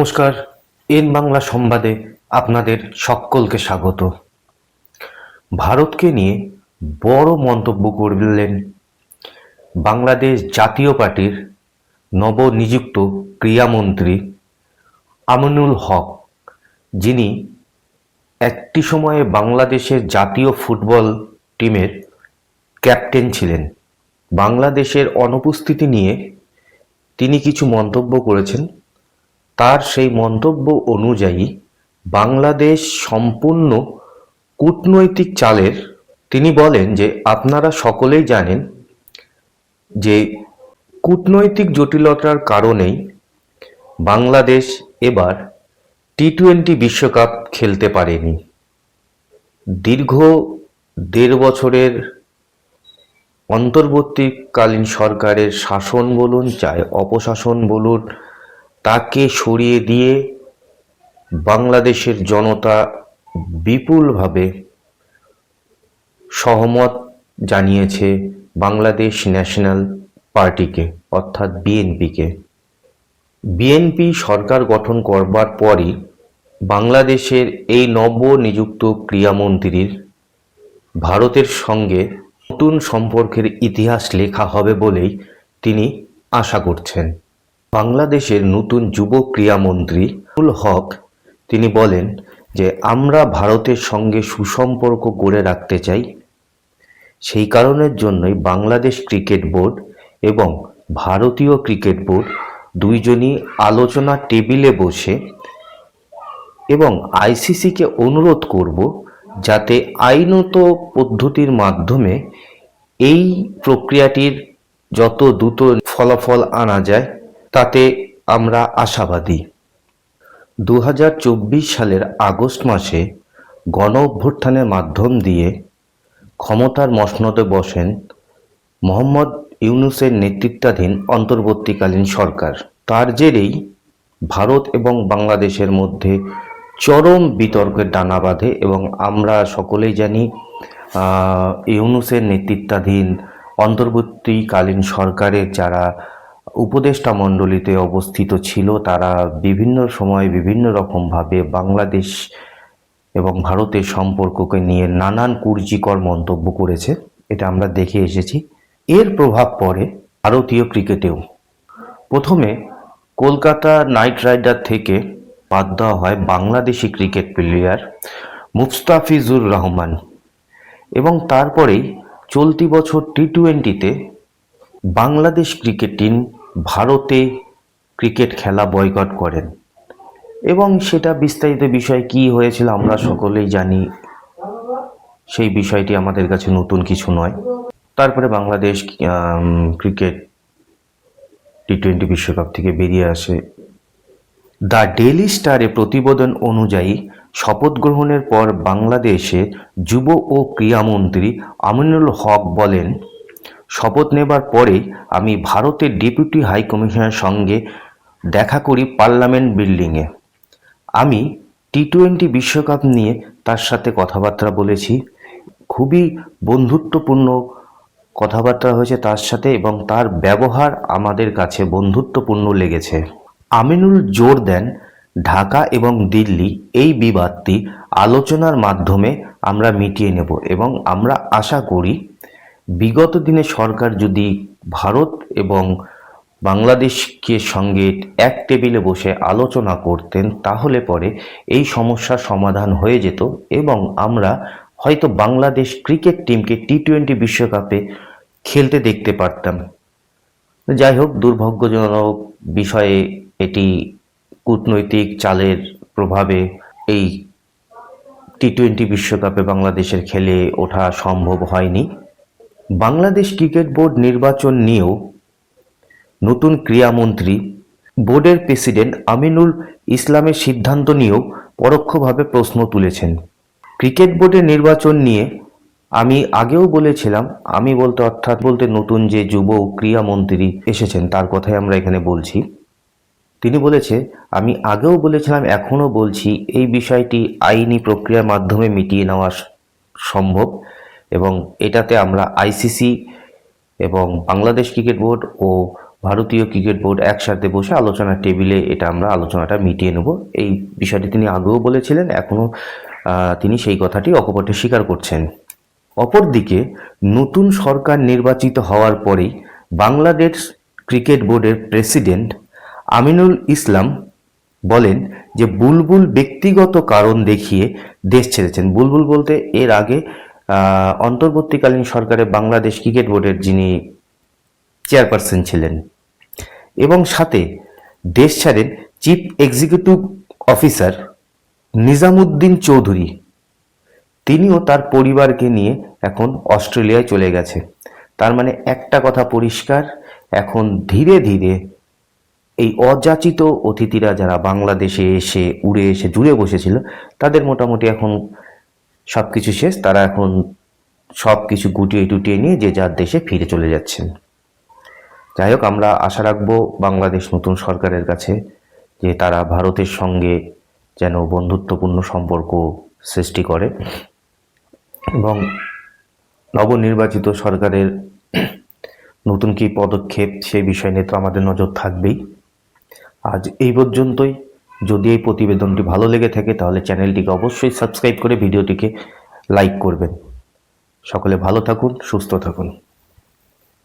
নমস্কার, এন বাংলা সংবাদে আপনাদের সকলকে স্বাগত। ভারতকে নিয়ে বড় মন্তব্য করলেন বাংলাদেশ জাতীয় পার্টির নবনিযুক্ত ক্রীড়ামন্ত্রী আমিনুল হক, যিনি একটি সময়ে বাংলাদেশের জাতীয় ফুটবল টিমের ক্যাপ্টেন ছিলেন। বাংলাদেশের অনুপস্থিতি নিয়ে তিনি কিছু মন্তব্য করেছেন। তার সেই মন্তব্য অনুযায়ী বাংলাদেশ সম্পূর্ণ কূটনৈতিক চালের। তিনি বলেন যে আপনারা সকলেই জানেন যে কূটনৈতিক জটিলতার কারণেই বাংলাদেশ এবার টি-20 বিশ্বকাপ খেলতে পারেনি। দীর্ঘ 1.5 বছরের অন্তর্বর্তীকালীন সরকারের শাসন বলুন চাই অপশাসন বলুন, তাকে সরিয়ে দিয়ে বাংলাদেশের জনতা বিপুলভাবে সহমত জানিয়েছে বাংলাদেশ ন্যাশনাল পার্টিকে, অর্থাৎ বিএনপিকে। বিএনপি সরকার গঠন করবার পরই বাংলাদেশের এই নবনিযুক্ত ক্রীড়ামন্ত্রীর ভারতের সঙ্গে নতুন সম্পর্কের ইতিহাস লেখা হবে বলেই তিনি আশা করছেন। বাংলাদেশের নতুন যুব ক্রীড়ামন্ত্রী আমিনুল হক তিনি বলেন যে আমরা ভারতের সঙ্গে সুসম্পর্ক গড়ে রাখতে চাই। সেই কারণের জন্যই বাংলাদেশ ক্রিকেট বোর্ড এবং ভারতীয় ক্রিকেট বোর্ড দুইজনই আলোচনা টেবিলে বসে এবং আইসিসিকে অনুরোধ করব যাতে আইনত পদ্ধতির মাধ্যমে এই প্রক্রিয়াটির যত দ্রুত ফলাফল আনা যায় তাতে আমরা আশাবাদী। 2024 সালের আগস্ট মাসে গণ অভ্যুত্থানের মাধ্যম দিয়ে ক্ষমতার মসনদে বসেন মোহাম্মদ ইউনূসের নেতৃত্বাধীন অন্তর্বর্তীকালীন সরকার। তার জেরেই ভারত এবং বাংলাদেশের মধ্যে চরম বিতর্কের ডানা বাঁধে এবং আমরা সকলেই জানি ইউনূসের নেতৃত্বাধীন অন্তর্বর্তীকালীন সরকারের যারা উপদেষ্টা মণ্ডলীতে অবস্থিত ছিল তারা বিভিন্ন সময় বিভিন্ন রকমভাবে বাংলাদেশ এবং ভারতের সম্পর্ককে নিয়ে নানান কুরুচিকর মন্তব্য করেছে। এটা আমরা দেখে এসেছি। এর প্রভাব পড়ে ভারতীয় ক্রিকেটেও। প্রথমে কলকাতা নাইট রাইডার থেকে বাদ দেওয়া হয় বাংলাদেশি ক্রিকেট প্লেয়ার মুস্তাফিজুর রহমান এবং তারপরেই চলতি বছর টি-20তে বাংলাদেশ ক্রিকেট টিম ভারতে ক্রিকেট খেলা বয়কট করেন এবং সেটা বিস্তারিত বিষয় কি হয়েছিল আমরা সকলেই জানি। সেই বিষয়টি আমাদের কাছে নতুন কিছু নয়। তারপরে বাংলাদেশ ক্রিকেট টি-20 বিশ্বকাপ থেকে বেরিয়ে আসে। দ্য ডেইলি স্টারে প্রতিবেদন অনুযায়ী শপথ গ্রহণের পর বাংলাদেশের যুব ও ক্রীড়ামন্ত্রী আমিনুল হক বলেন, শপথ নেবার পরেই আমি ভারতের ডেপুটি হাই কমিশনারের সঙ্গে দেখা করি পার্লামেন্ট বিল্ডিংয়ে। আমি টি-20 বিশ্বকাপ নিয়ে তার সাথে কথাবার্তা বলেছি। খুবই বন্ধুত্বপূর্ণ কথাবার্তা হয়েছে তার সাথে এবং তার ব্যবহার আমাদের কাছে বন্ধুত্বপূর্ণ লেগেছে। আমিনুল জোর দেন ঢাকা এবং দিল্লি এই বিবাদটি আলোচনার মাধ্যমে আমরা মিটিয়ে নেব এবং আমরা আশা করি বিগত দিনে সরকার যদি ভারত এবং বাংলাদেশকে সঙ্গে এক টেবিলে বসে আলোচনা করতেন তাহলে পরে এই সমস্যার সমাধান হয়ে যেত এবং আমরা হয়তো বাংলাদেশ ক্রিকেট টিমকে টি-20 বিশ্বকাপে খেলতে দেখতে পারতাম। যাই হোক, দুর্ভাগ্যজনক বিষয়ে এটি কূটনৈতিক চালের প্রভাবে এই টি-20 বিশ্বকাপে বাংলাদেশের খেলে ওঠা সম্ভব হয়নি। বাংলাদেশ ক্রিকেট বোর্ড নির্বাচন নিয়েও নতুন ক্রীড়ামন্ত্রী বোর্ডের প্রেসিডেন্ট আমিনুল ইসলামের সিদ্ধান্ত নিয়েও পরোক্ষভাবে প্রশ্ন তুলেছেন। ক্রিকেট বোর্ডের নির্বাচন নিয়ে আমি আগেও বলেছিলাম, অর্থাৎ নতুন যে যুব ক্রীড়ামন্ত্রী এসেছেন তার কথাই আমরা এখানে বলছি। তিনি বলেছে, আমি আগেও বলেছিলাম এখনও বলছি এই বিষয়টি আইনি প্রক্রিয়ার মাধ্যমে মিটিয়ে নেওয়া সম্ভব এবং এটাতে আমরা আইসিসি এবং বাংলাদেশ ক্রিকেট বোর্ড ও ভারতীয় ক্রিকেট বোর্ড একসাথে বসে আলোচনার টেবিলে আমরা আলোচনাটা মিটিয়ে নেব। এই বিষয়টি তিনি আগেও বলেছিলেন, এখনও তিনি সেই কথাটি অকপটে স্বীকার করছেন। অপরদিকে নতুন সরকার নির্বাচিত হওয়ার পরেই বাংলাদেশ ক্রিকেট বোর্ডের প্রেসিডেন্ট আমিনুল ইসলাম বলেন যে বুলবুল ব্যক্তিগত কারণ দেখিয়ে দেশ ছেড়েছেন। বুলবুল বলতে এর আগে অন্তর্বর্তীকালীন সরকারে বাংলাদেশ ক্রিকেট বোর্ডের যিনি চেয়ারপারসন ছিলেন, এবং সাথে দেশ ছাড়েন chief executive officer Nizamuddin Chowdhury. তিনিও তার পরিবারকে নিয়ে এখন অস্ট্রেলিয়ায় চলে গেছে। তার মানে একটা কথা পরিষ্কার, এখন ধীরে ধীরে এই অযাচিত অতিথিরা যারা বাংলাদেশে এসে উড়ে এসে জুড়ে বসেছিল, তাদের মোটামুটি এখন সব কিছু শেষ। তারা এখন সব কিছু গুটিয়ে টুটিয়ে নিয়ে যে যার দেশে ফিরে চলে যাচ্ছেন। যাই হোক, আমরা আশা রাখবো বাংলাদেশ নতুন সরকারের কাছে যে তারা ভারতের সঙ্গে যেন বন্ধুত্বপূর্ণ সম্পর্ক সৃষ্টি করে, এবং নবনির্বাচিত সরকারের নতুন কী পদক্ষেপ সেই বিষয় নিয়ে তো আমাদের নজর থাকবেই। আজ এই পর্যন্তই। যদি এই প্রতিবেদনটি ভালো লেগে থাকে তাহলে চ্যানেলটিকে অবশ্যই সাবস্ক্রাইব করে ভিডিওটিকে লাইক করবেন। সকলে ভালো থাকুন, সুস্থ থাকুন।